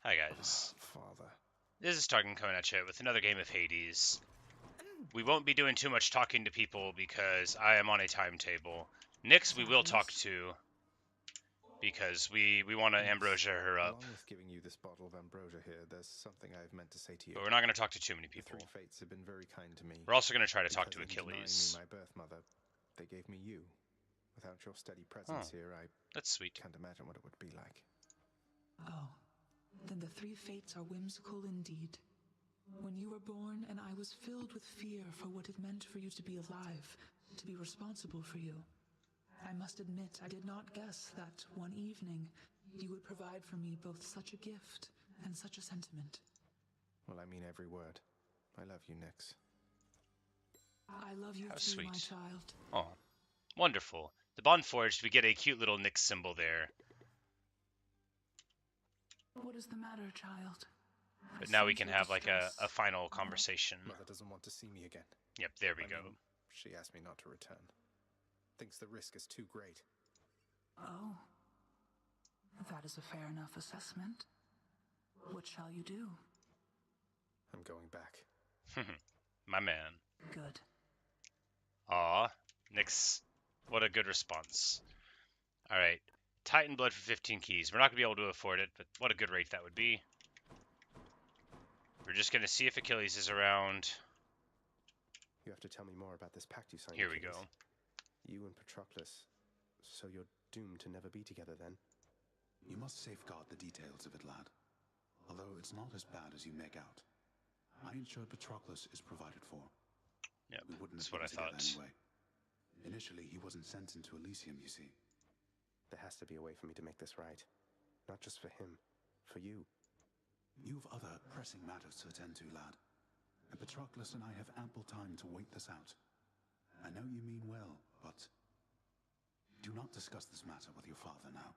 Hi guys. Father. This is Tarkin coming at you with another game of Hades. We won't be doing too much talking to people because I am on a timetable. Nyx we will talk to because we want to ambrosia her up. Along with giving you this bottle of ambrosia here, there's something I've meant to say to you. But we're not going to talk to too many The people. three fates have been very kind to me. We're also going to try to talk to Because in denying Achilles. me my birth mother, they gave me you. Without your steady presence here, I That's sweet. can't imagine what it would be like. Oh, then the three fates are whimsical indeed. When you were born, and I was filled with fear for what it meant for you to be alive, to be responsible for you. I must admit, I did not guess that one evening you would provide for me both such a gift and such a sentiment. Well, I mean every word. I love you, Nyx. I love you How too, sweet. my child. Oh, wonderful. The bond forged, we get a cute little Nyx symbol there. What is the matter, child? But now we can have like a final conversation. Mother doesn't want to see me again. Yep, there we go. She asked me not to return. Thinks the risk is too great. Oh, that is a fair enough assessment. What shall you do? I'm going back. My man. Good. Aw, Nyx, what a good response. Alright, Titan Blood for 15 keys. We're not going to be able to afford it, but what a good rate that would be. We're just going to see if Achilles is around. You have to tell me more about this pact you signed. Here we go. You and Patroclus. So you're doomed to never be together then? You must safeguard the details of it, lad. Although it's not as bad as you make out. I ensure Patroclus is provided for. Yep, We wouldn't that's have what I been together thought. anyway. Initially, he wasn't sent into Elysium, you see. There has to be a way for me to make this right. Not just for him. For you. You've other pressing matters to attend to, lad. And Patroclus and I have ample time to wait this out. I know you mean well, but do not discuss this matter with your father now.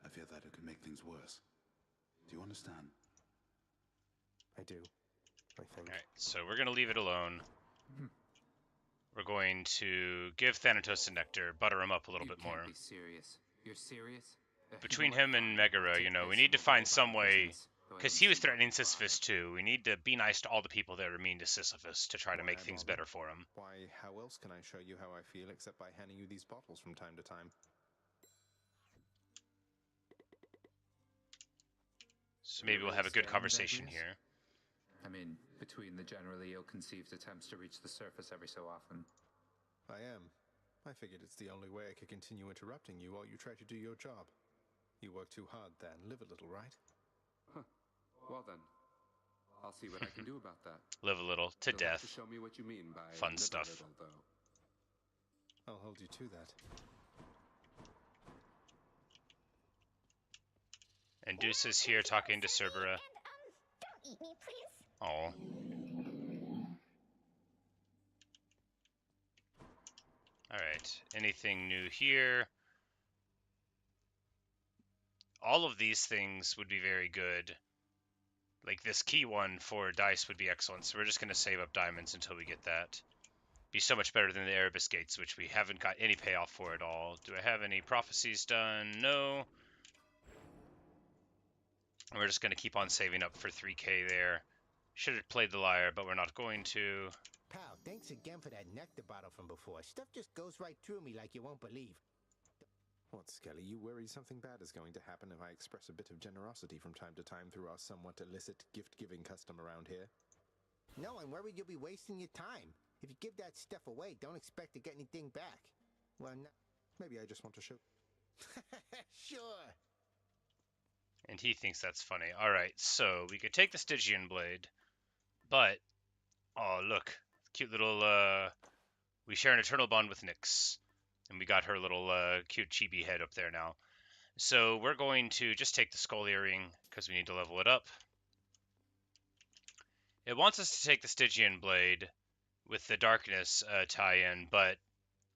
I fear that it could make things worse. Do you understand? I do, I think. Alright, so we're going to leave it alone. We're going to give Thanatos a nectar, butter him up a little bit more. You can't be serious. You're serious? Between him and Megara, you know, we need to find some way, because he was threatening Sisyphus too. We need to be nice to all the people that are mean to Sisyphus to try to make things better for him. Why, how else can I show you how I feel except by handing you these bottles from time to time? So maybe we'll have a good conversation here. I mean, between the generally ill-conceived attempts to reach the surface every so often. I am. I figured it's the only way I could continue interrupting you while you try to do your job. You work too hard then. Live a little, right? Huh. Well then, I'll see what I can do about that. Live a little, to You'll have death. to show me what you mean by Fun live a stuff. little, though. I'll hold you to that. And Deuce is here talking to Cerbera. Don't eat me, please. Oh. Alright, anything new here? All of these things would be very good. Like this key one for dice would be excellent, so we're just going to save up diamonds until we get that. Be so much better than the Erebus Gates, which we haven't got any payoff for at all. Do I have any prophecies done? No. And we're just going to keep on saving up for 3k there. Should have played the lyre, but we're not going to. Pal, thanks again for that nectar bottle from before. Stuff just goes right through me like you won't believe. What, Skelly? You worry something bad is going to happen if I express a bit of generosity from time to time through our somewhat illicit gift-giving custom around here? No, I'm worried you'll be wasting your time. If you give that stuff away, don't expect to get anything back. Well, no. Maybe I just want to show... Sure. And he thinks that's funny. Alright, so we could take the Stygian Blade, but... Oh, look. Cute little, we share an eternal bond with Nyx. And we got her little, cute chibi head up there now. So we're going to just take the skull earring, because we need to level it up. It wants us to take the Stygian Blade with the Darkness tie-in, but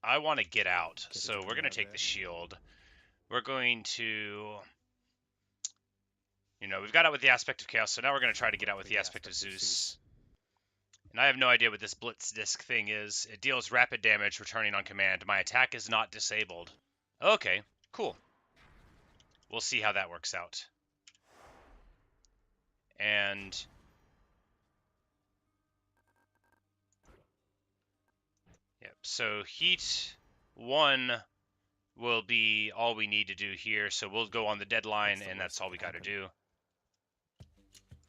I want to get out. So we're going to take the shield. We're going to... You know, we've got out with the Aspect of Chaos, so now we're going to try to get out with the Aspect of Zeus. And I have no idea what this Blitz disc thing is. It deals rapid damage returning on command. My attack is not disabled. Okay, cool. We'll see how that works out. And yep, so heat 1 will be all we need to do here. So we'll go on the deadline, and that's all we got to do.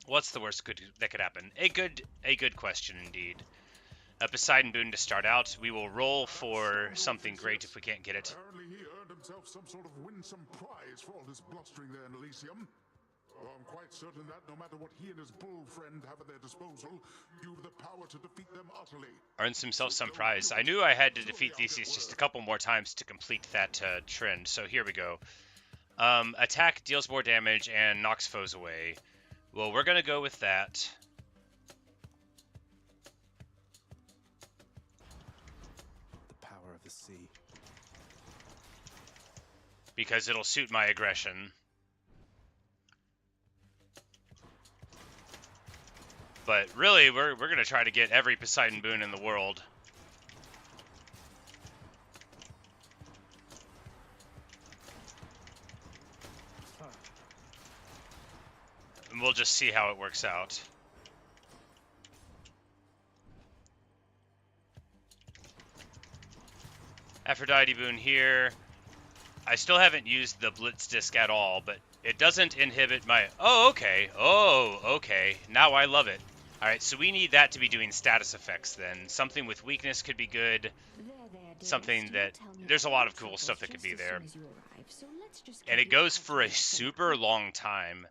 What's the worst that could happen? A good question indeed. A Poseidon boon to start out. We will roll for something great if we can't get it. Apparently he earned himself some sort of winsome prize for all his blustering there in Elysium. I'm quite certain that no matter what he and his bull friend have at their disposal, you've the power to defeat them utterly. Earns himself some prize. I knew I had to defeat Theseus just a couple more times to complete that trend, so here we go. Attack deals more damage and knocks foes away. Well, we're going to go with that. The power of the sea. Because it'll suit my aggression. But really, we're going to try to get every Poseidon boon in the world. And we'll just see how it works out. Aphrodite boon here. I still haven't used the Blitz disc at all, but it doesn't inhibit my... Oh, okay. Oh, okay. Now I love it. Alright, so we need that to be doing status effects then. Something with weakness could be good. Something that... There's a lot of cool stuff that could be there. And it goes for a super long time.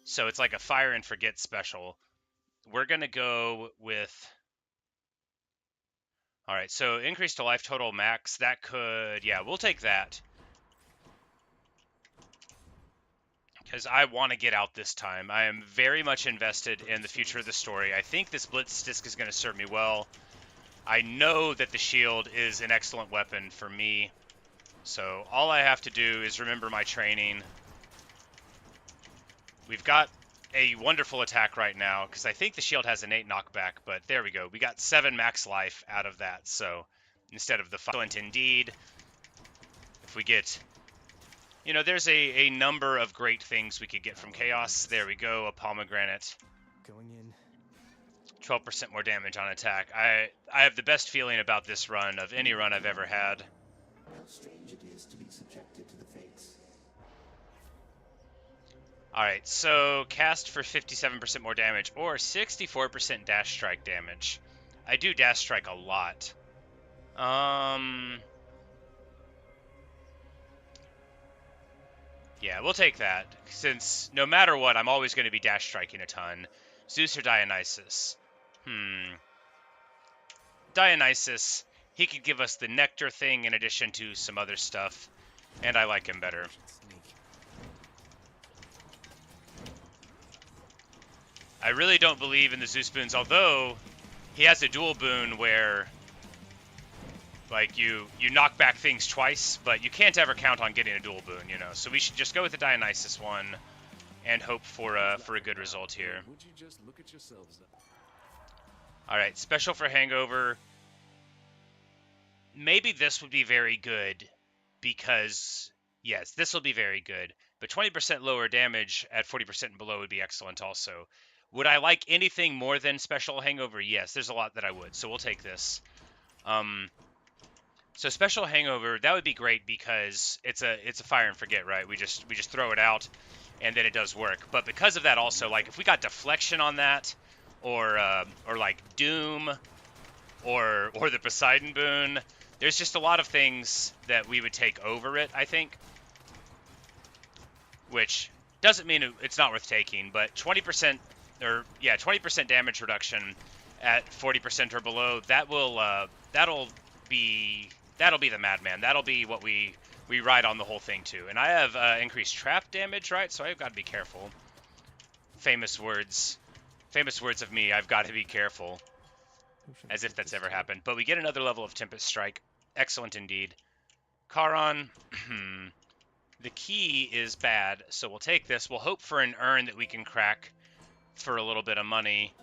So it's like a fire and forget special. We're going to go with... Alright, so increase to life total max. That could... Yeah, we'll take that. Because I want to get out this time. I am very much invested in the future of the story. I think this Blitz disc is going to serve me well. I know that the shield is an excellent weapon for me. So all I have to do is remember my training. We've got a wonderful attack right now, because I think the shield has an 8 knockback, but there we go. We got 7 max life out of that, so instead of the 5. Excellent indeed. If we get... You know, there's a number of great things we could get from Chaos. There we go, a pomegranate. Going in. 12% more damage on attack. I have the best feeling about this run of any run I've ever had. How strange it is to be subjected to the fates. Alright, so cast for 57% more damage, or 64% dash strike damage. I do dash strike a lot. Yeah, we'll take that, since no matter what, I'm always going to be dash striking a ton. Zeus or Dionysus? Dionysus, he could give us the nectar thing in addition to some other stuff, and I like him better. I really don't believe in the Zeus boons, although he has a dual boon where... Like, you knock back things twice, but you can't ever count on getting a dual boon, you know. So we should just go with the Dionysus one and hope for a good result here. Would you just look at yourselves? Alright, special for Hangover. Maybe this would be very good, because, yes, this will be very good. But 20% lower damage at 40% and below would be excellent also. Would I like anything more than special Hangover? Yes, there's a lot that I would, so we'll take this. So special Hangover, that would be great because it's a fire and forget, right? We just throw it out and then it does work. But because of that also, like if we got deflection on that, or like Doom, or the Poseidon boon, there's just a lot of things that we would take over it, I think. Which doesn't mean it's not worth taking, but 20% or yeah, 20% damage reduction at 40% or below, that'll be the madman. That'll be what we ride on the whole thing too. And I have increased trap damage, right? So I've got to be careful. Famous words of me. I've got to be careful. As if that's ever happened. But we get another level of Tempest Strike. Excellent indeed. Charon. The key is bad, so we'll take this. We'll hope for an urn that we can crack for a little bit of money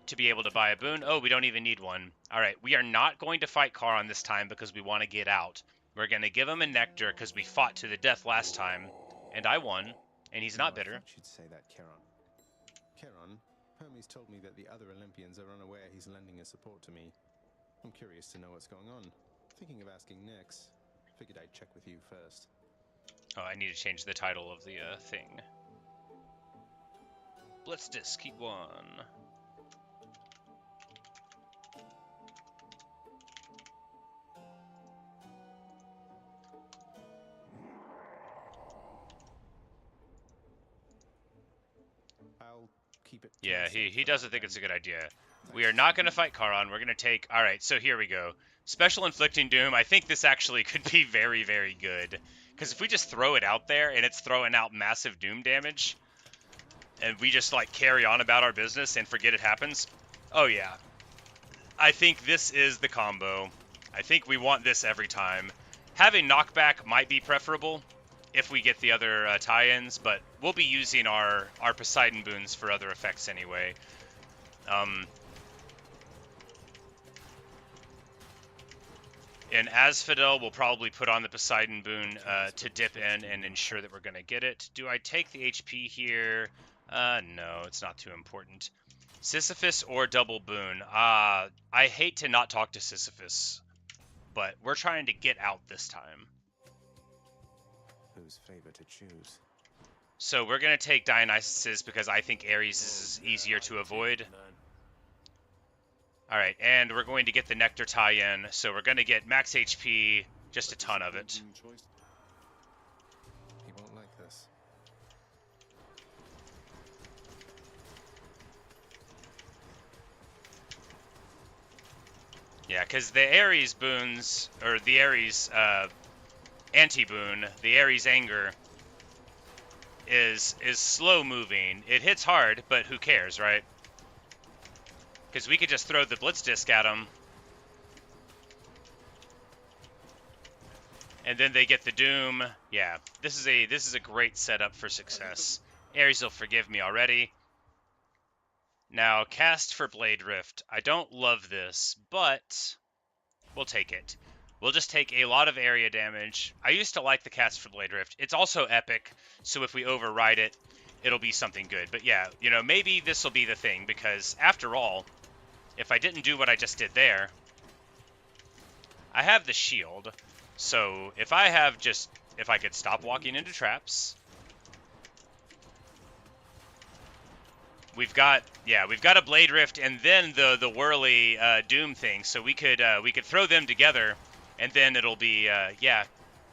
to be able to buy a boon. Oh, we don't even need one. All right, we are not going to fight Charon this time because we want to get out. We're going to give him a nectar because we fought to the death last time, and I won, and he's not bitter. I thought you'd say that, Charon. Charon, Hermes told me that the other Olympians are unaware he's lending his support to me. I'm curious to know what's going on. Thinking of asking Nyx. Figured I'd check with you first. Oh, I need to change the title of the thing. Blitz disc, keep 1. I'll keep it. Yeah, he doesn't think it's a good idea. We are not going to fight Charon. We're going to take... Alright, so here we go. Special Inflicting Doom. I think this actually could be very, very good. Because if we just throw it out there and it's throwing out massive Doom damage, and we just, like, carry on about our business and forget it happens, oh yeah. I think this is the combo. I think we want this every time. Having knockback might be preferable if we get the other tie-ins, but we'll be using our Poseidon boons for other effects anyway. And Asphodel will probably put on the Poseidon boon to dip in and ensure that we're going to get it. Do I take the HP here? No, it's not too important. Sisyphus or double boon? I hate to not talk to Sisyphus, but we're trying to get out this time. Whose favor to choose? So we're going to take Dionysus because I think Ares is easier to avoid. Alright, and we're going to get the Nectar tie-in, so we're going to get max HP, just a ton of it. He won't like this. Yeah, because the Ares boons, or the Ares anti-boon, the Ares Anger, is slow-moving. It hits hard, but who cares, right? Because we could just throw the Blitz disc at them. And then they get the Doom. Yeah, this is a great setup for success. Ares will forgive me already. Now, cast for Blade Rift. I don't love this, but we'll take it. We'll just take a lot of area damage. I used to like the cast for Blade Rift. It's also epic, so if we override it, it'll be something good. But yeah, you know, maybe this will be the thing, because after all, if I didn't do what I just did there, I have the shield. So if I could stop walking into traps. We've got a Blade Rift and then the whirly Doom thing. So we could throw them together, and then it'll be yeah,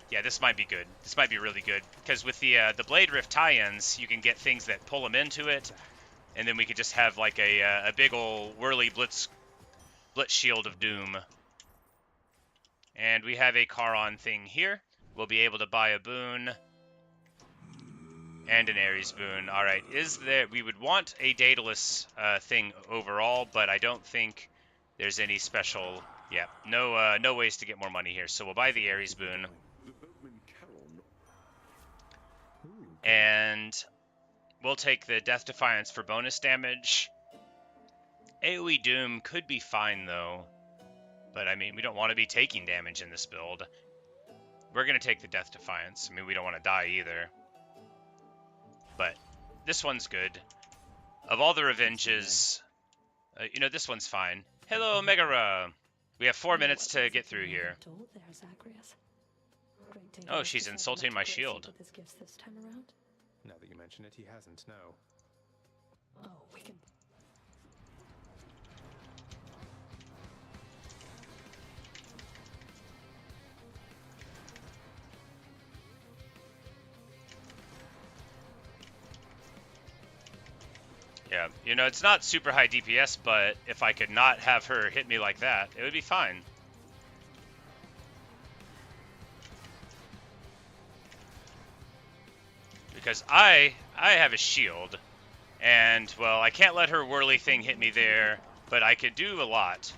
this might be good. This might be really good, because with the Blade Rift tie-ins, you can get things that pull them into it. And then we could just have like a big ol' whirly blitz shield of doom. And we have a Charon thing here. We'll be able to buy a boon and an Ares boon. All right, we would want a Daedalus thing overall, but I don't think there's any special. Yeah, no ways to get more money here. So we'll buy the Ares boon. And we'll take the Death Defiance for bonus damage. AoE Doom could be fine, though. But, I mean, we don't want to be taking damage in this build. We're going to take the Death Defiance. I mean, we don't want to die either. But this one's good. Of all the revenges, you know, this one's fine. Hello, Megara! We have 4 minutes to get through here. Oh, she's insulting my shield. Now that you mention it, he hasn't, no. Oh, we can... Yeah, you know, it's not super high DPS, but if I could not have her hit me like that, it would be fine. Because I have a shield, and, well, I can't let her whirly thing hit me there, but I could do a lot.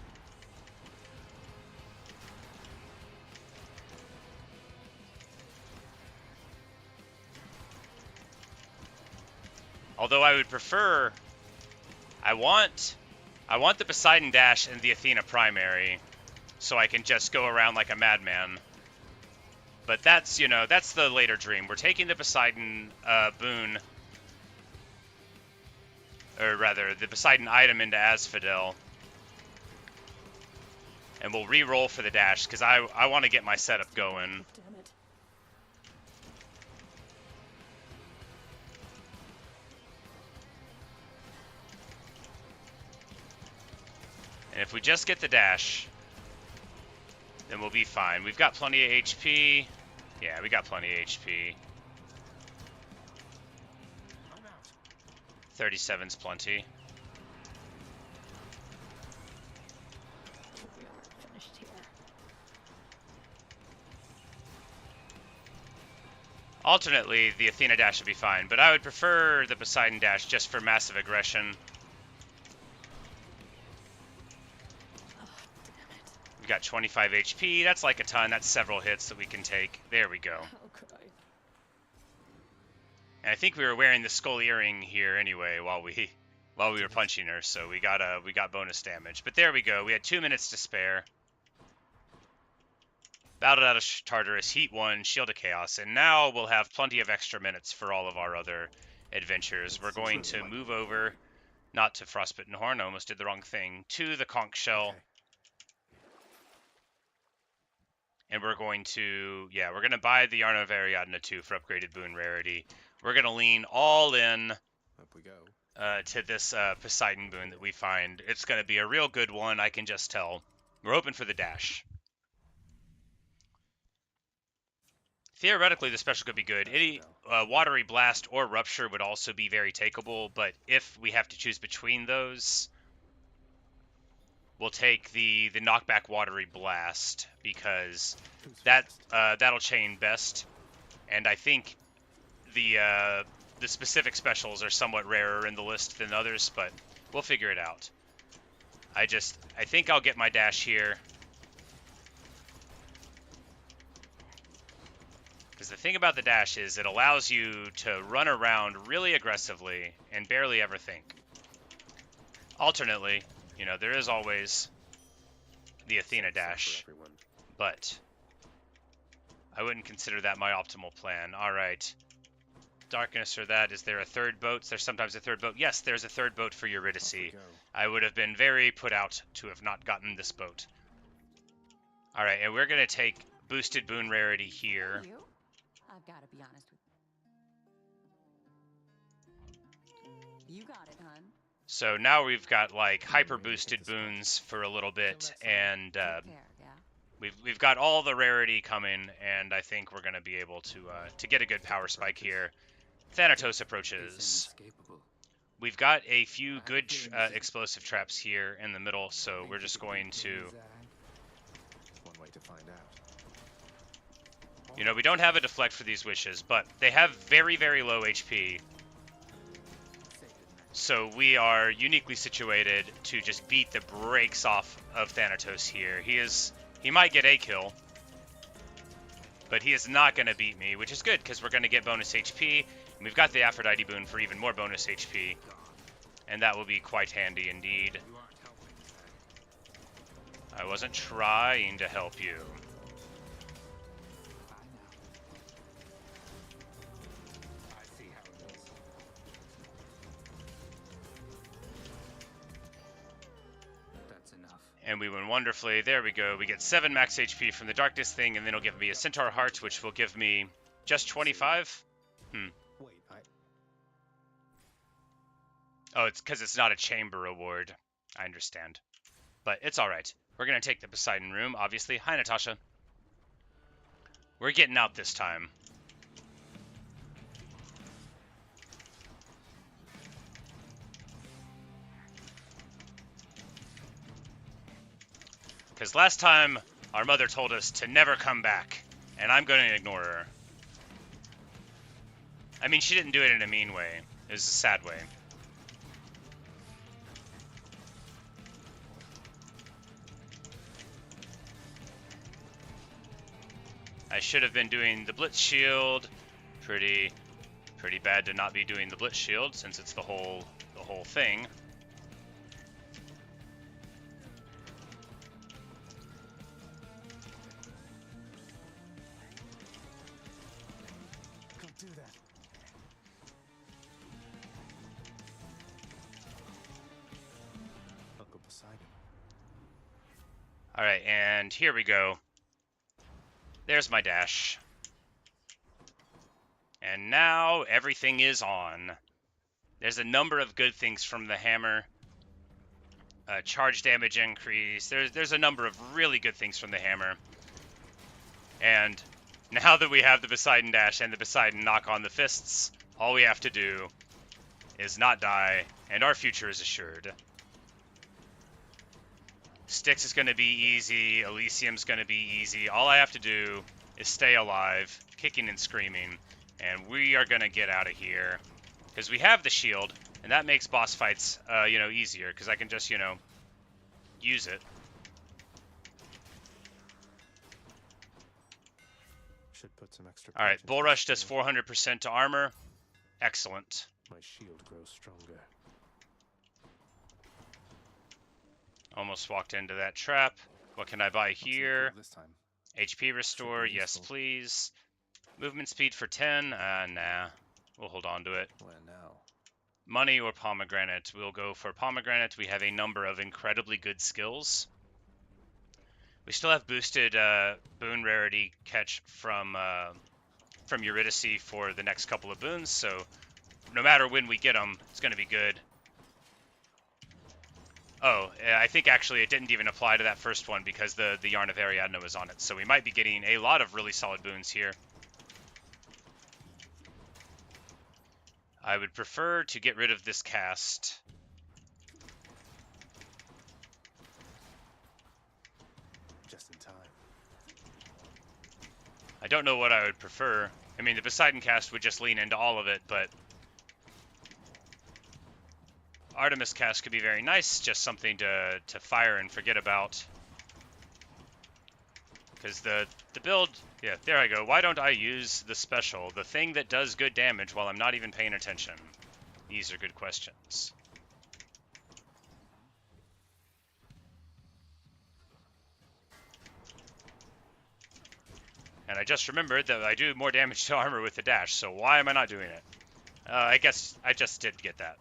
Although I would prefer, I want the Poseidon Dash and the Athena primary, so I can just go around like a madman. But that's, you know, that's the later dream. We're taking the Poseidon boon, or rather, the Poseidon item into Asphodel. And we'll re-roll for the dash, because I want to get my setup going. Damn it. And if we just get the dash, then we'll be fine. We've got plenty of HP. Yeah, we got plenty of HP. 37's plenty. We are finished here. Alternately, the Athena dash would be fine, but I would prefer the Poseidon dash just for massive aggression. We've got 25 HP. That's like a ton. That's several hits that we can take. There we go. How could I? And I think we were wearing the skull earring here anyway while we were punching her, so we got bonus damage. But there we go. We had 2 minutes to spare. Battled out of Tartarus, Heat 1, Shield of Chaos, and now we'll have plenty of extra minutes for all of our other adventures. We're going to move over, not to Frostbitten Horn, I almost did the wrong thing, to the Conch Shell. And we're going to, we're going to buy the Yarn of Ariadne 2 for upgraded boon rarity. We're going to lean all in Up we go. to this Poseidon boon that we find. It's going to be a real good one, I can just tell. We're hoping for the dash. Theoretically, the special could be good. Any Watery Blast or Rupture would also be very takeable, but if we have to choose between those, we'll take the knockback Watery Blast, because that'll chain best, and I think the specific specials are somewhat rarer in the list than others, but we'll figure it out. I think I'll get my dash here. Because the thing about the dash is it allows you to run around really aggressively and barely ever think. Alternately, you know, there is always the Athena dash, but I wouldn't consider that my optimal plan. All right. Darkness or that. Is there a third boat? There's sometimes a third boat. Yes, there's a third boat for Eurydice. I would have been very put out to have not gotten this boat. All right, and we're going to take boosted boon rarity here. I've got to be honest with you. You got it, hun. So now we've got like hyper boosted boons for a little bit, and we've got all the rarity coming, and I think we're going to be able to get a good power spike here. Thanatos approaches. We've got a few good explosive traps here in the middle, so we're just going to... One way to find out. You know, we don't have a deflect for these wishes, but they have very, very low HP. So we are uniquely situated to just beat the brakes off of Thanatos here. He might get a kill, but he is not going to beat me, which is good, because we're going to get bonus HP. And we've got the Aphrodite boon for even more bonus HP, and that will be quite handy indeed. I wasn't trying to help you. And we win wonderfully. There we go. We get 7 max HP from the darkness thing, and then it'll give me a Centaur Heart, which will give me just 25. Wait, Oh, it's because it's not a chamber award. I understand. But it's alright. We're going to take the Poseidon room, obviously. Hi, Natasha. We're getting out this time. Because last time, our mother told us to never come back, and I'm going to ignore her. I mean, she didn't do it in a mean way. It was a sad way. I should have been doing the Blitz shield. Pretty bad to not be doing the Blitz shield, since it's the whole thing. Alright, and here we go. There's my dash. And now everything is on. There's a number of good things from the hammer. Charge damage increase. There's a number of really good things from the hammer. And now that we have the Poseidon dash and the Poseidon knock on the fists, all we have to do is not die, and our future is assured. Styx is going to be easy. Elysium's going to be easy. All I have to do is stay alive, kicking and screaming, and we are going to get out of here. Because we have the shield, and that makes boss fights, easier, because I can just, use it. Should put some extra. All right, Bull Rush does 400% to armor. Excellent. My shield grows stronger. Almost walked into that trap. What can I buy here? This time. HP restore, yes please. Movement speed for 10? Nah. We'll hold on to it. Where now? Money or pomegranate? We'll go for pomegranate. We have a number of incredibly good skills. We still have boosted boon rarity catch from Eurydice for the next couple of boons, so no matter when we get them, it's going to be good. Oh, I think actually it didn't even apply to that first one because the Yarn of Ariadne was on it, so we might be getting a lot of really solid boons here. I would prefer to get rid of this cast. Just in time. I don't know what I would prefer. I mean, the Poseidon cast would just lean into all of it, but Artemis cast could be very nice, just something to fire and forget about. Because the build, yeah, there I go. Why don't I use the special, the thing that does good damage while I'm not even paying attention? These are good questions. And I just remembered that I do more damage to armor with the dash, so why am I not doing it? I guess I just did get that.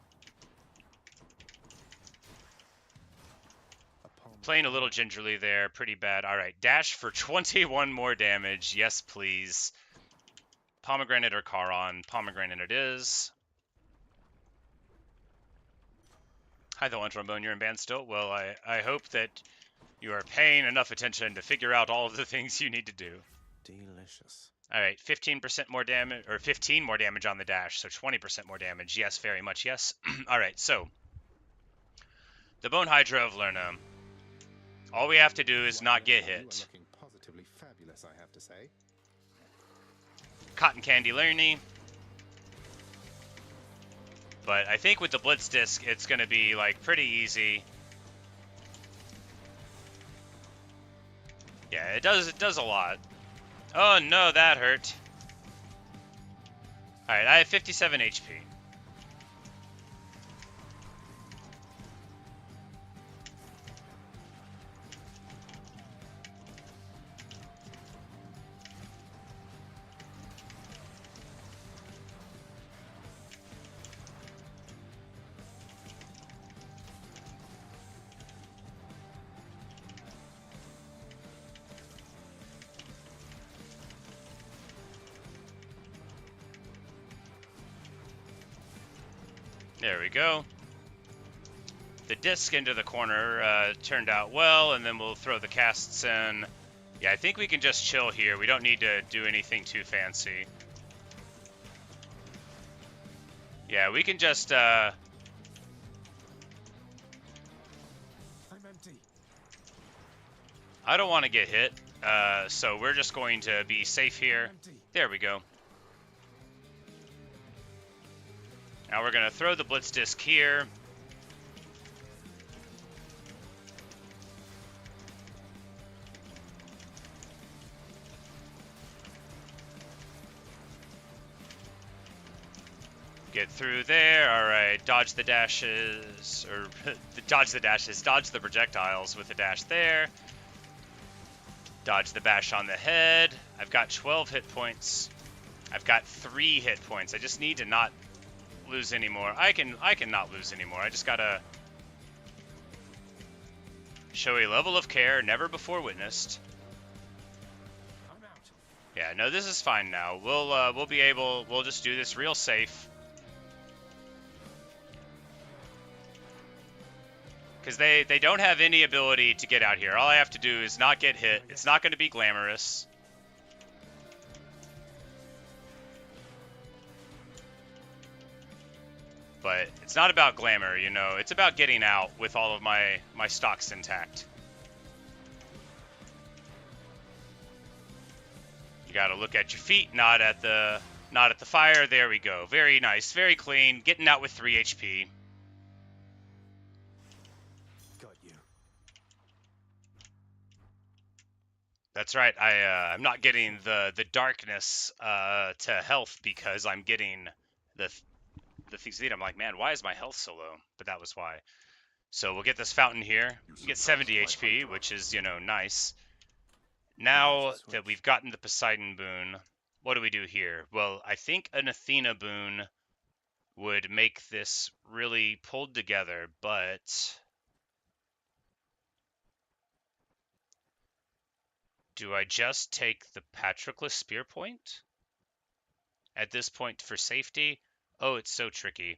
Playing a little gingerly there, pretty bad. Alright, dash for 21 more damage. Yes, please. Pomegranate or Charon? Pomegranate it is. Hi, the One Trombone, you're in band still? Well, I hope that you are paying enough attention to figure out all of the things you need to do. Delicious. Alright, 15% more damage, or 15 more damage on the dash, so 20% more damage. Yes, very much yes. Alright, so the Bone Hydra of Lerna. All we have to do is not get hit. You are looking positively fabulous, I have to say. Cotton Candy Lerny. But I think with the Blitz disc, it's going to be like pretty easy. Yeah, it does a lot. Oh no, that hurt. Alright, I have 57 HP. There we go. The disc into the corner turned out well, and then we'll throw the casts in. Yeah, I think we can just chill here. We don't need to do anything too fancy. Yeah, we can just... I'm empty. I don't want to get hit, so we're just going to be safe here. There we go. Now we're going to throw the Blitz disc here. Get through there. All right, dodge the dashes, or dodge the projectiles with the dash there. Dodge the bash on the head. I've got 12 hit points. I've got 3 hit points. I just need to not lose anymore. I can not lose anymore. I just gotta Show a level of care never before witnessed. I'm out. Yeah, no, this is fine now. We'll be able. We'll just do this real safe. Because they don't have any ability to get out here. All I have to do is not get hit. It's not going to be glamorous. But it's not about glamour, you know. It's about getting out with all of my stocks intact. You got to look at your feet, not at the fire. There we go. Very nice, very clean. Getting out with 3 HP. Got you. That's right. I'm not getting the darkness to health because I'm getting the things needed. I'm like, man, why is my health so low? But that was why. So we'll get this fountain here. We get 70 HP, which is, you know, nice. Now that we've gotten the Poseidon boon, what do we do here? Well, I think an Athena boon would make this really pulled together, but do I just take the Patroclus Spear Point at this point for safety? Oh, it's so tricky.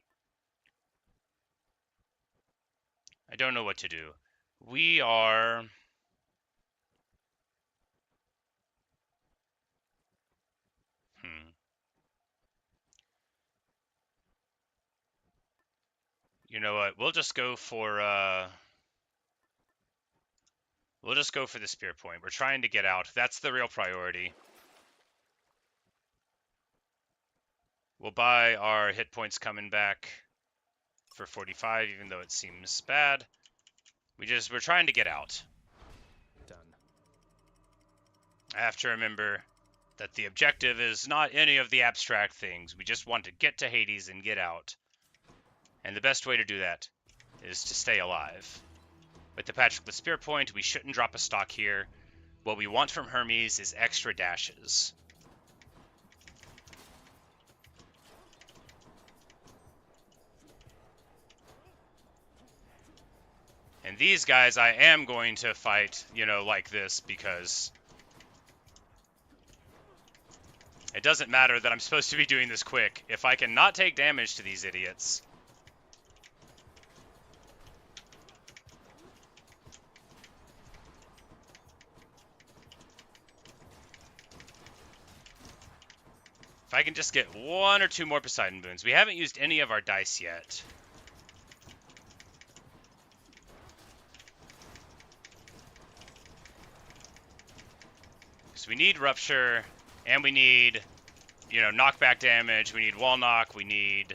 I don't know what to do. We are... You know what? We'll just go for the Spear Point. We're trying to get out. That's the real priority. We'll buy our hit points coming back for 45, even though it seems bad. We're trying to get out. Done. I have to remember that the objective is not any of the abstract things. We just want to get to Hades and get out. And the best way to do that is to stay alive. With the Patroclus Spear Point, we shouldn't drop a stock here. What we want from Hermes is extra dashes. And these guys I am going to fight, you know, like this, because it doesn't matter that I'm supposed to be doing this quick. If I can not take damage to these idiots... If I can just get 1 or 2 more Poseidon boons. We haven't used any of our dice yet. So we need Rupture, and we need, you know, knockback damage. We need Wall Knock. We need...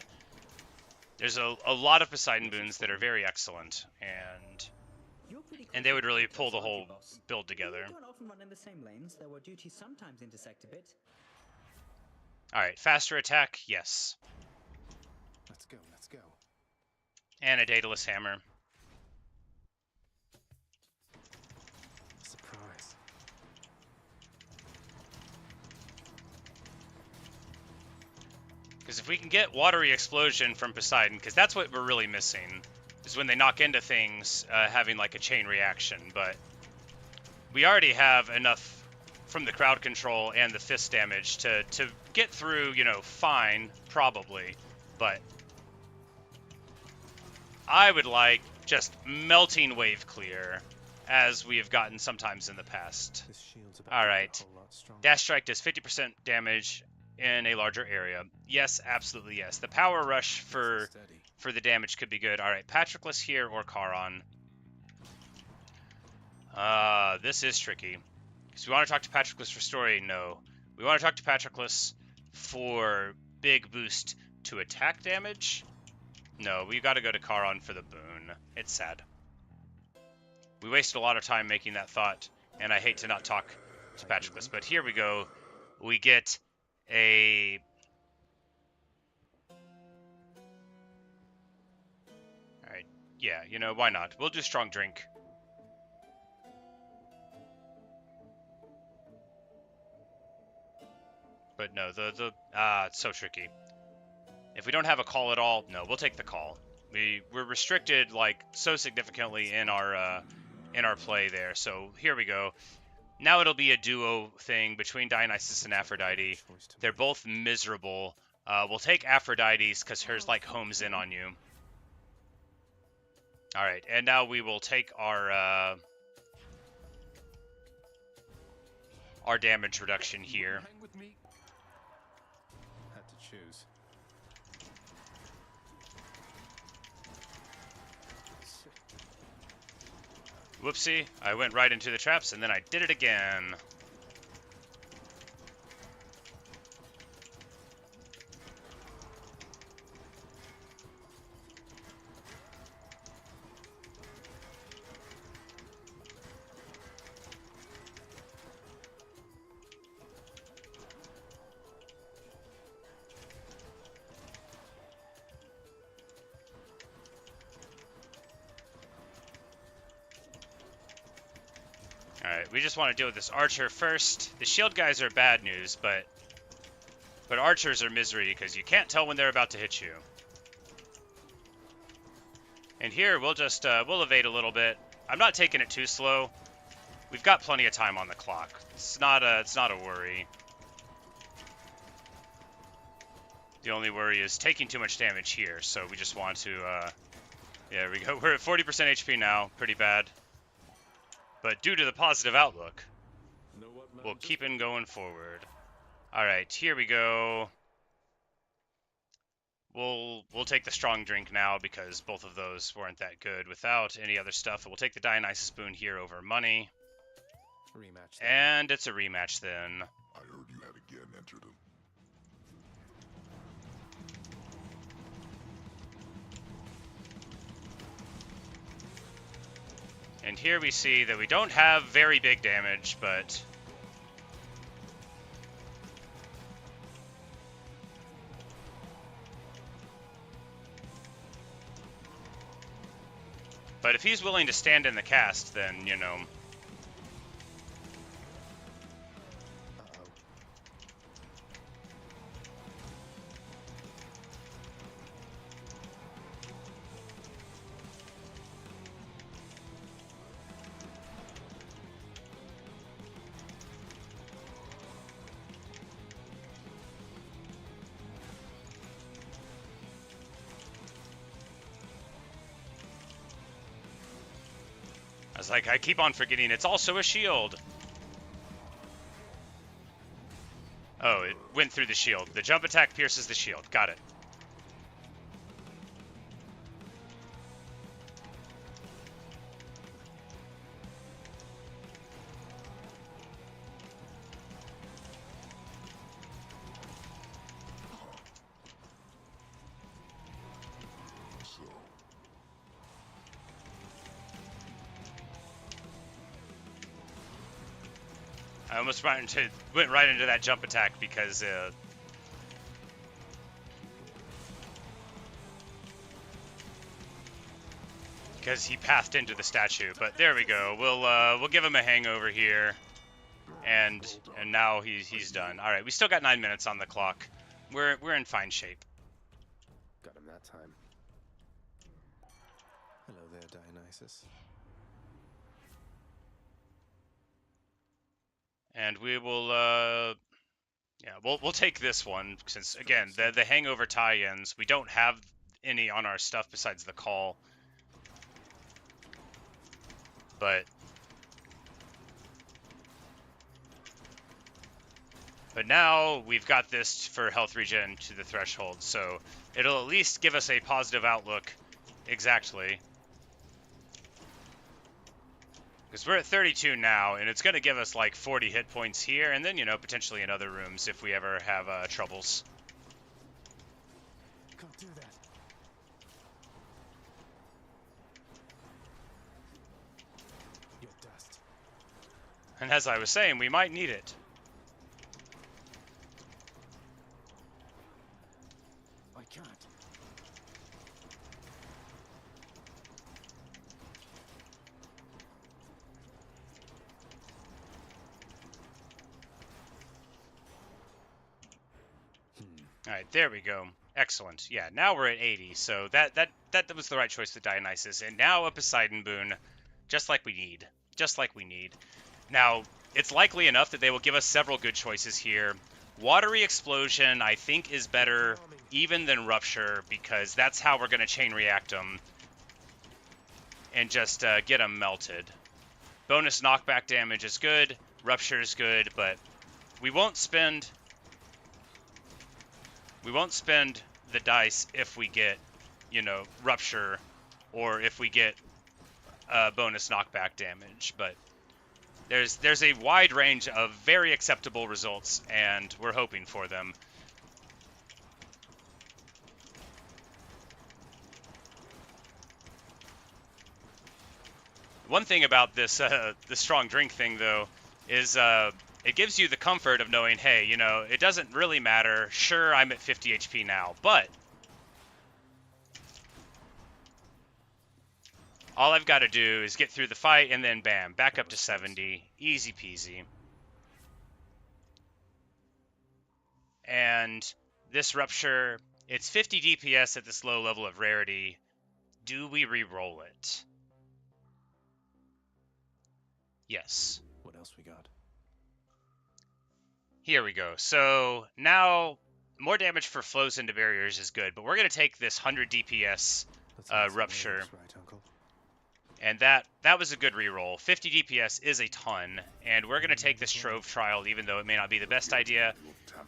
There's a lot of Poseidon boons that are very excellent, and they would really pull the whole build together. We don't often run in the same lanes, though our duties sometimes intersect a bit. Alright, faster attack, yes. Let's go, let's go. And a Daedalus Hammer. Surprise. Because if we can get Watery Explosion from Poseidon, because that's what we're really missing, is when they knock into things, having like a chain reaction. But we already have enough from the crowd control and the fist damage to get through, you know, fine, probably. But I would like just melting wave clear, as we have gotten sometimes in the past. Alright, Dash Strike does 50% damage in a larger area. Yes, absolutely yes. The Power Rush for the damage could be good. Alright, Patroclus here or Charon. This is tricky. So we want to talk to Patroclus for story? No. We want to talk to Patroclus for big boost to attack damage? No, we got to go to Charon for the boon. It's sad. We wasted a lot of time making that thought, and I hate to not talk to Patroclus, but here we go. We get a... Alright, yeah, you know, why not? We'll do Strong Drink. But no, it's so tricky. If we don't have a call at all, no, we'll take the call. We're restricted like so significantly in our in our play there. So here we go. Now it'll be a duo thing between Dionysus and Aphrodite. They're both miserable. We'll take Aphrodite's because hers like homes in on you. All right, and now we will take our damage reduction here. Had to choose. Whoopsie, I went right into the traps and then I did it again. Alright, we just want to deal with this archer first. The shield guys are bad news, but archers are misery because you can't tell when they're about to hit you. And here we'll just we'll evade a little bit. I'm not taking it too slow. We've got plenty of time on the clock. It's not a worry. The only worry is taking too much damage here, so we just want to yeah, we go. We're at 40% HP now, pretty bad. But due to the positive outlook, we'll keep on going forward. Alright, here we go. We'll take the strong drink now because both of those weren't that good without any other stuff. We'll take the Dionysus Boon here over money. Rematch. And it's a rematch then. I heard you had again entered him. And here we see that we don't have very big damage, but if he's willing to stand in the cast, then, you know. I keep on forgetting it's also a shield. Oh, it went through the shield. The jump attack pierces the shield. Got it. I almost went right into that jump attack because he pathed into the statue. But there we go. We'll give him a hangover here, and now he's done. All right, we still got 9 minutes on the clock. We're in fine shape. Got him that time. Hello there, Dionysus. And we will, yeah, we'll take this one, since, again, the hangover tie-ins, we don't have any on our stuff besides the call. But now we've got this for health regen to the threshold, so it'll at least give us a positive outlook. Exactly. Because we're at 32 now, and it's going to give us like 40 hit points here, and then, you know, potentially in other rooms if we ever have troubles. Can't do that. You're dust. And as I was saying, we might need it. I can't. All right, there we go. Excellent. Yeah, now we're at 80, so that was the right choice with Dionysus. And now a Poseidon boon. Just like we need. Just like we need. Now, it's likely enough that they will give us several good choices here. Watery Explosion, I think, is better even than Rupture, because that's how we're going to chain react them and just get them melted. Bonus knockback damage is good. Rupture is good, but we won't spend the dice if we get, you know, Rupture, or if we get bonus knockback damage. But there's a wide range of very acceptable results, and we're hoping for them. One thing about this the strong drink thing, though, is it gives you the comfort of knowing, hey, you know, it doesn't really matter. Sure, I'm at 50 HP now, but all I've got to do is get through the fight, and then bam, back up to 70. Easy peasy. And this Rupture, it's 50 DPS at this low level of rarity. Do we re-roll it? Yes. What else we got? Here we go. So now more damage for flows into barriers is good, but we're going to take this 100 DPS Rupture. Right, Uncle. And that was a good reroll. 50 DPS is a ton, and we're going to take this Trove Trial, even though it may not be the best idea,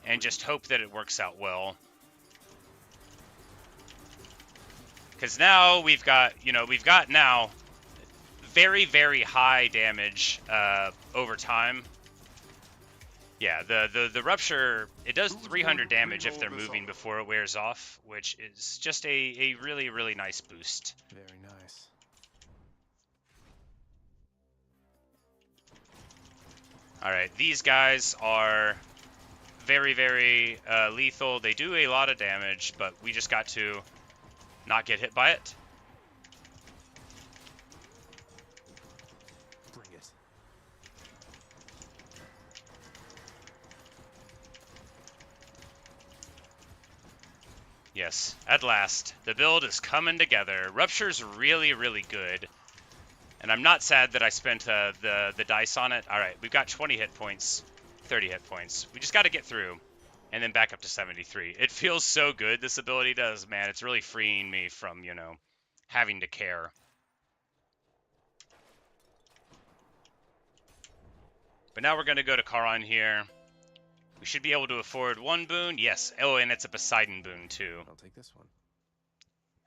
and just hope that it works out well. Because now we've got now very, very high damage over time. Yeah, the Rupture, it does 300 damage if they're moving before it wears off, which is just a really, really nice boost. Very nice. Alright, these guys are very, very lethal. They do a lot of damage, but we just got to not get hit by it. Bring it. Yes, at last. The build is coming together. Rupture's really, really good. And I'm not sad that I spent the dice on it. Alright, we've got 20 hit points, 30 hit points. We just got to get through, and then back up to 73. It feels so good, this ability does, man. It's really freeing me from, you know, having to care. But now we're going to go to Charon here. We should be able to afford one boon. Yes. Oh, and it's a Poseidon boon, too. I'll take this one.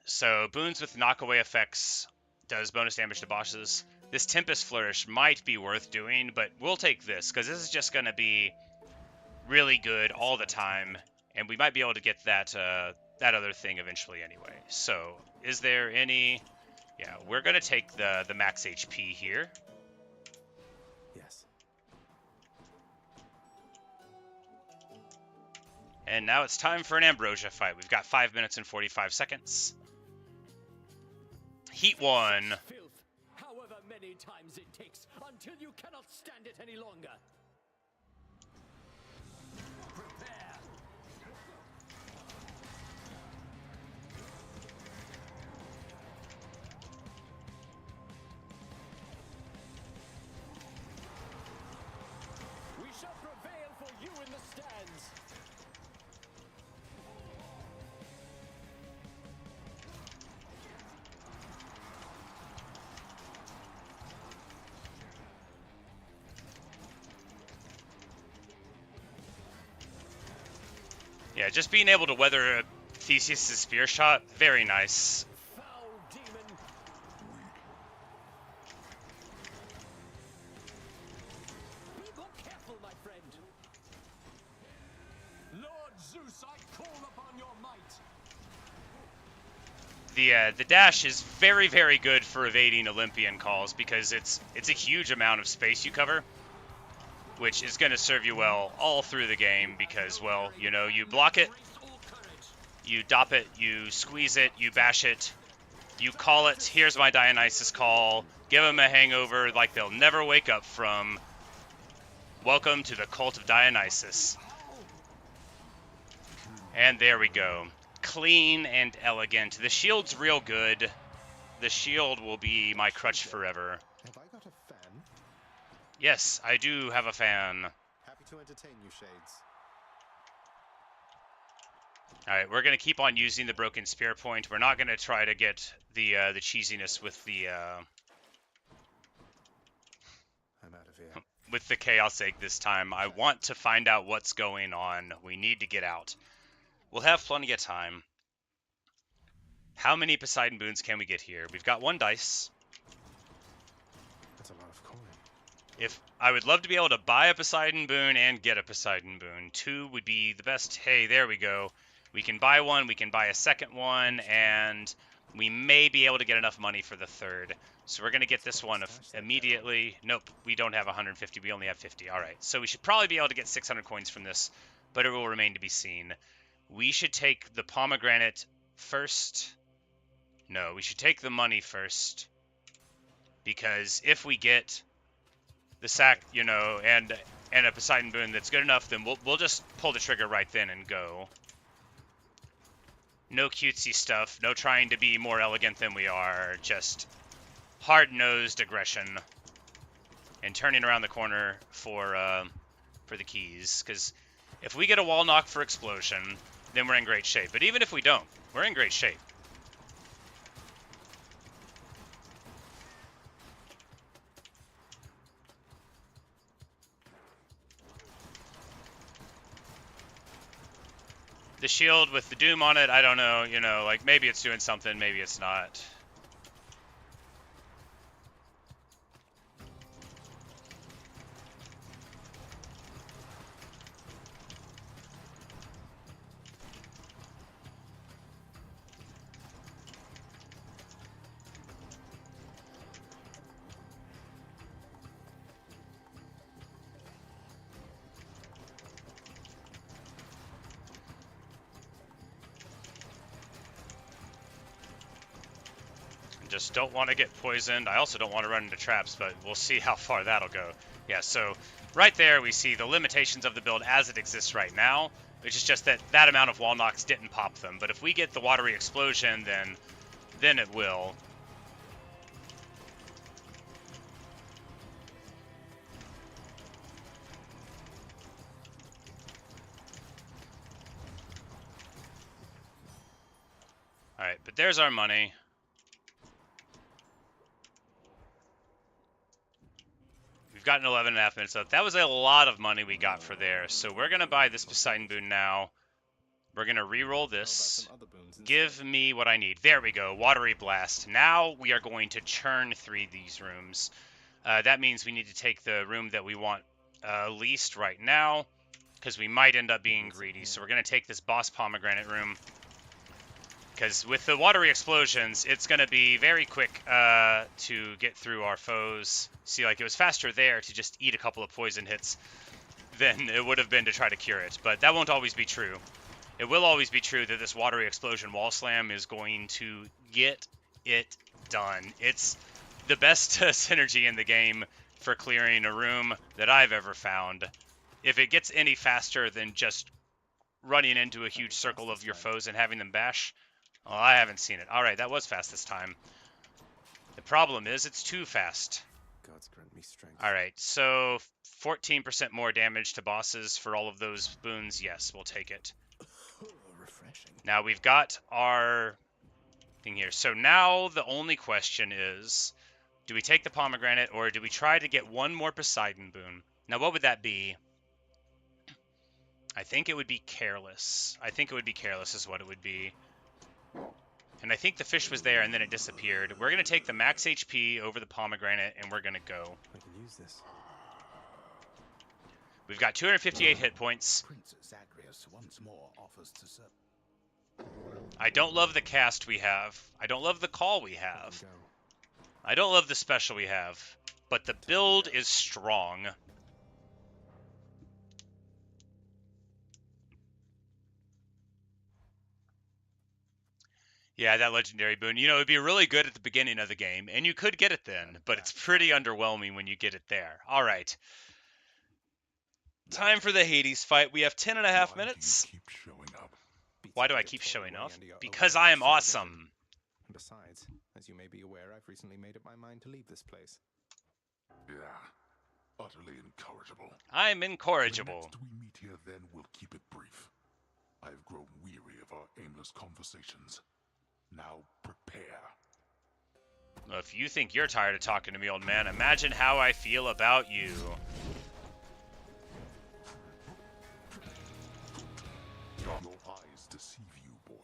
So, boons with knockaway effects does bonus damage to bosses. This Tempest Flourish might be worth doing, but we'll take this, because this is just going to be really good all the time, and we might be able to get that that other thing eventually anyway. So, is there any... Yeah, we're going to take the max HP here. Yes. And now it's time for an Ambrosia fight. We've got 5 minutes and 45 seconds. Heat 1. Filth, however many times it takes, until you cannot stand it any longer. Prepare. We shall prevail for you in the stands. Yeah, just being able to weather Theseus' spear shot, very nice. Foul demon. Be more careful, my friend. Lord Zeus, I call upon your might. The dash is very, very good for evading Olympian calls, because it's a huge amount of space you cover, which is going to serve you well all through the game, because, well, you know, you block it, you dop it, you squeeze it, you bash it, you call it, here's my Dionysus call, give them a hangover like they'll never wake up from. Welcome to the cult of Dionysus. And there we go. Clean and elegant. The shield's real good. the shield will be my crutch forever. Have I got a fan? Yes, I do have a fan. Happy to entertain you, Shades. Alright, we're going to keep on using the broken spear point. We're not going to try to get the cheesiness with the I'm out of here. with the Chaos Egg this time. I want to find out what's going on. We need to get out. We'll have plenty of time. How many Poseidon boons can we get here? We've got 1 dice. That's a lot of coin. If I would love to be able to buy a Poseidon boon and get a Poseidon boon. 2 would be the best. Hey, there we go. We can buy 1, we can buy a second one, and we may be able to get enough money for the 3rd. So we're going to get this one immediately. Nope, we don't have 150. We only have 50. All right, so we should probably be able to get 600 coins from this, but it will remain to be seen. We should take the pomegranate first. No, we should take the money first, because if we get the sack, you know, and a Poseidon boon that's good enough, then we'll just pull the trigger right then and go. No cutesy stuff, no trying to be more elegant than we are, just hard-nosed aggression and turning around the corner for the keys. Because if we get a wall knock for explosion, then we're in great shape. But even if we don't, we're in great shape. The shield with the doom on it, I don't know, you know, like maybe it's doing something, maybe it's not. Just don't want to get poisoned. I also don't want to run into traps, but we'll see how far that'll go. Yeah, so right there we see the limitations of the build as it exists right now, which is just that that amount of wall knocks didn't pop them. But if we get the watery explosion, then it will. All right, but there's our money. We've gotten 11.5 minutes left. That was a lot of money we got for there. So we're going to buy this Poseidon boon now. We're going to re-roll this. Give me what I need. There we go. Watery Blast. Now we are going to churn 3 of these rooms. That means we need to take the room that we want least right now, because we might end up being greedy. So we're going to take this boss pomegranate room, because with the watery explosions, it's going to be very quick to get through our foes. See, like, it was faster there to just eat a couple of poison hits than it would have been to try to cure it. But that won't always be true. It will always be true that this watery explosion wall slam is going to get it done. It's the best synergy in the game for clearing a room that I've ever found. If it gets any faster than just running into a huge circle of your foes and having them bash, well, I haven't seen it. All right, that was fast this time. The problem is it's too fast. God's grant me strength. All right, so 14% more damage to bosses for all of those boons. Yes, we'll take it. Refreshing. Now we've got our thing here. So now the only question is, do we take the pomegranate or do we try to get one more Poseidon boon? Now what would that be? I think it would be careless. I think it would be careless is what it would be. And I think the fish was there and then it disappeared. We're going to take the max HP over the pomegranate and we're going to go. I can use this. We've got 258 hit points. Princess Agrius once more offers to serve. I don't love the cast we have. I don't love the call we have. I don't love the special we have. But the build is strong. Yeah, that legendary boon. You know, it'd be really good at the beginning of the game, and you could get it then, but it's pretty underwhelming when you get it there. All right. Time for the Hades fight. We have 10.5 minutes. Keep showing up. Why do I keep showing up? Because I am awesome. Besides, as you may be aware, I've recently made up my mind to leave this place. Yeah, utterly incorrigible. I'm incorrigible. When next we meet here, then we'll keep it brief. I've grown weary of our aimless conversations. Now prepare. Well, if you think you're tired of talking to me, old man, imagine how I feel about you. Your eyes deceive you, boy.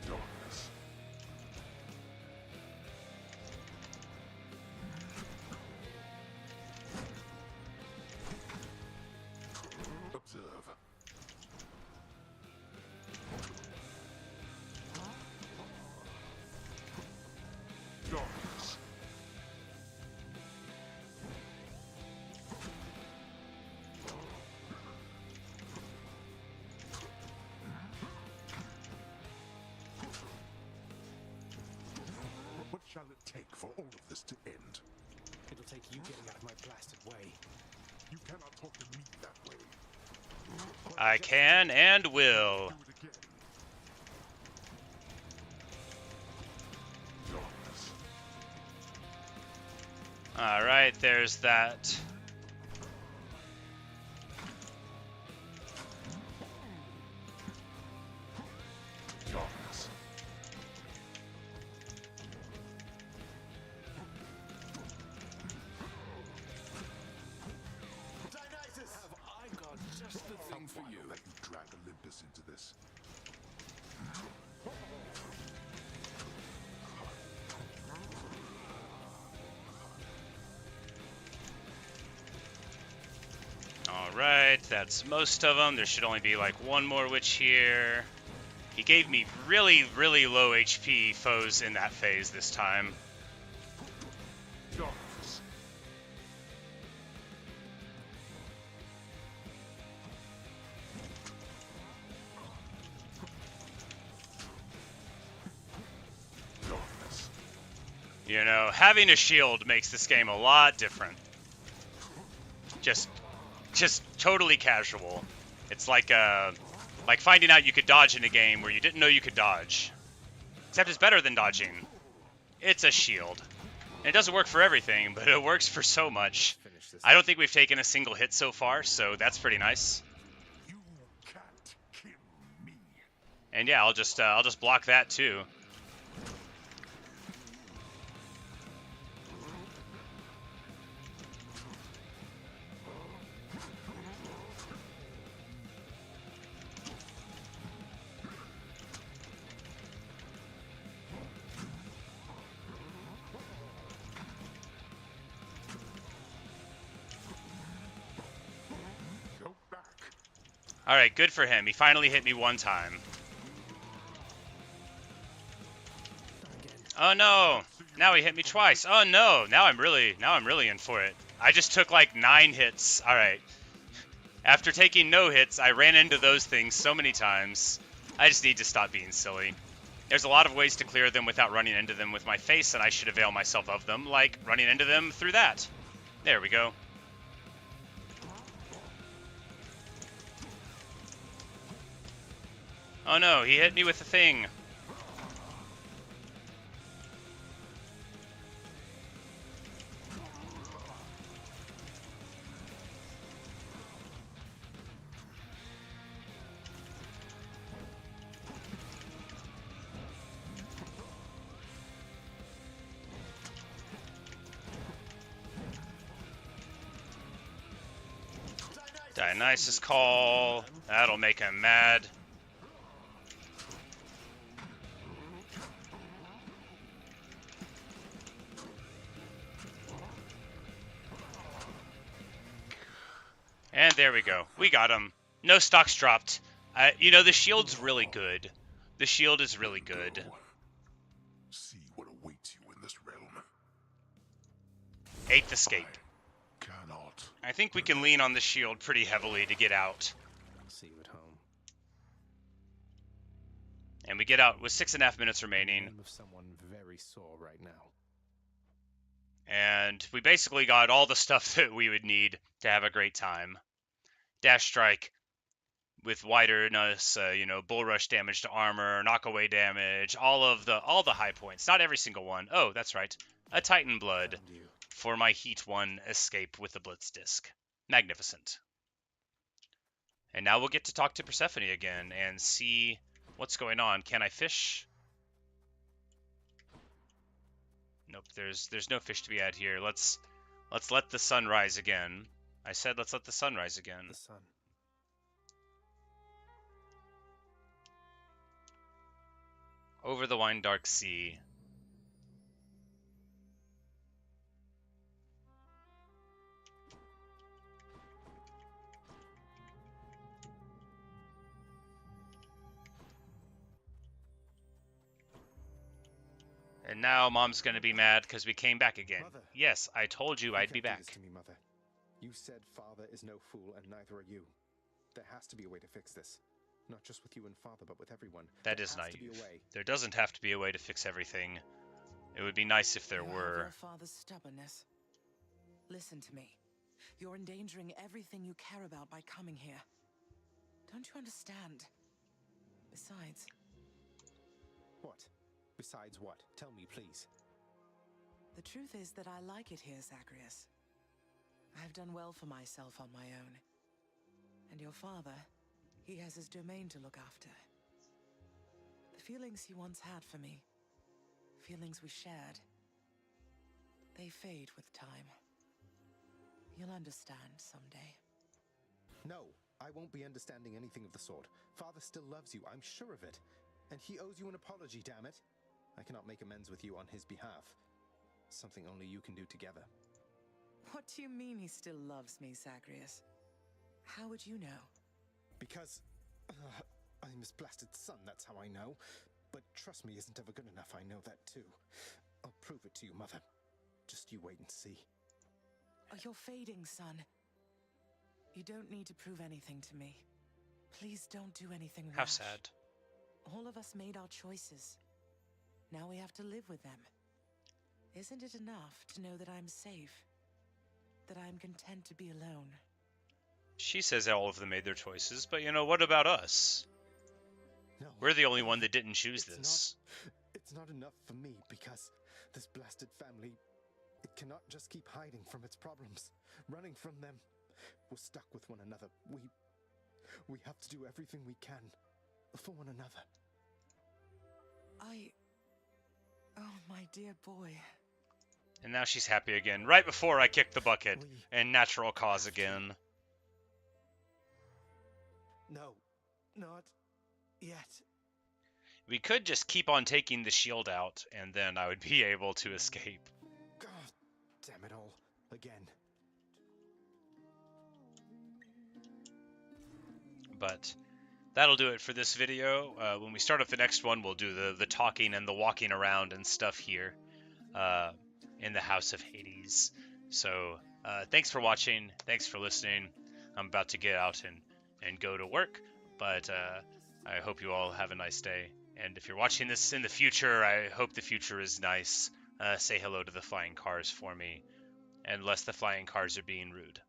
Darkness. Observe. Darkness. What shall it take for all of this to end? It'll take you getting out of my blasted way. You cannot talk to me that way. I can and will. Do it again. Darkness. Alright, there's that. Darkness. Dionysus! Have I got just the thing for you? Let you drag Olympus into this. Alright, that's most of them. There should only be like one more witch here. He gave me really, really low HP foes in that phase this time. Darkness. Darkness. You know, having a shield makes this game a lot different. Just totally casual. It's like finding out you could dodge in a game where you didn't know you could dodge. Except it's better than dodging. It's a shield. And it doesn't work for everything, but it works for so much. I don't think we've taken a single hit so far, so that's pretty nice. You can't kill me. And yeah, I'll just block that too. Go back. Alright, good for him. He finally hit me one time. Oh no! Now he hit me twice. Oh no! Now I'm really in for it. I just took like 9 hits. Alright. After taking no hits, I ran into those things so many times. I just need to stop being silly. There's a lot of ways to clear them without running into them with my face, and I should avail myself of them, like running into them through that. There we go. Oh no, he hit me with the thing. Dionysus call. That'll make him mad. And there we go. We got him. No stocks dropped. You know, the shield's really good. The shield is really good. See what awaits you in this realm. 8th escape. Cannot. I think we can lean on the shield pretty heavily to get out. I'll see you at home. And we get out with 6.5 minutes In remaining. the name of someone very sore right now. And we basically got all the stuff that we would need to have a great time. Dash Strike with widerness, bull rush damage to armor, knockaway damage, all the high points. Not every single one. Oh, that's right. A Titan Blood for my Heat 1 escape with the Blitz disc. Magnificent. And now we'll get to talk to Persephone again and see what's going on. Can I fish? Nope, there's no fish to be had here. Let's let the sun rise again. I said let's let the sun rise again. The sun. Over the wine dark sea. And now Mom's gonna be mad because we came back again. Mother, yes, I told you I'd be can't do back. this to me, Mother. You said Father is no fool, and neither are you. There has to be a way to fix this. Not just with you and Father, but with everyone. That There is has to be naive. a way. There doesn't have to be a way to fix everything. It would be nice if there You have were. your father's stubbornness. Listen to me. You're endangering everything you care about by coming here. Don't you understand? Besides... What? Besides what? Tell me, please. The truth is that I like it here, Zagreus. I've done well for myself on my own. And your father, he has his domain to look after. The feelings he once had for me, feelings we shared, they fade with time. You'll understand someday. No, I won't be understanding anything of the sort. Father still loves you, I'm sure of it. And he owes you an apology, damn it. I cannot make amends with you on his behalf. Something only you can do together. What do you mean he still loves me, Zagreus? How would you know? Because... I'm his blasted son, that's how I know. But trust me isn't ever good enough, I know that too. I'll prove it to you, Mother. Just you wait and see. Oh, you're fading, son. You don't need to prove anything to me. Please don't do anything rash. How sad. All of us made our choices. Now we have to live with them. Isn't it enough to know that I'm safe? That I'm content to be alone? She says all of them made their choices, but what about us? No. We're the only one that didn't choose this. It's not enough for me, because this blasted family, it cannot just keep hiding from its problems, running from them. We're stuck with one another. We have to do everything we can for one another. Oh, my dear boy. And now she's happy again, right before I kick the bucket, and natural cause again. No, not yet. We could just keep on taking the shield out, and then I would be able to escape. God damn it all, again. But that'll do it for this video. When we start up the next one, we'll do the talking and the walking around and stuff here in the House of Hades. So thanks for watching. Thanks for listening. I'm about to get out and go to work, but I hope you all have a nice day. And if you're watching this in the future, I hope the future is nice. Say hello to the flying cars for me, unless the flying cars are being rude.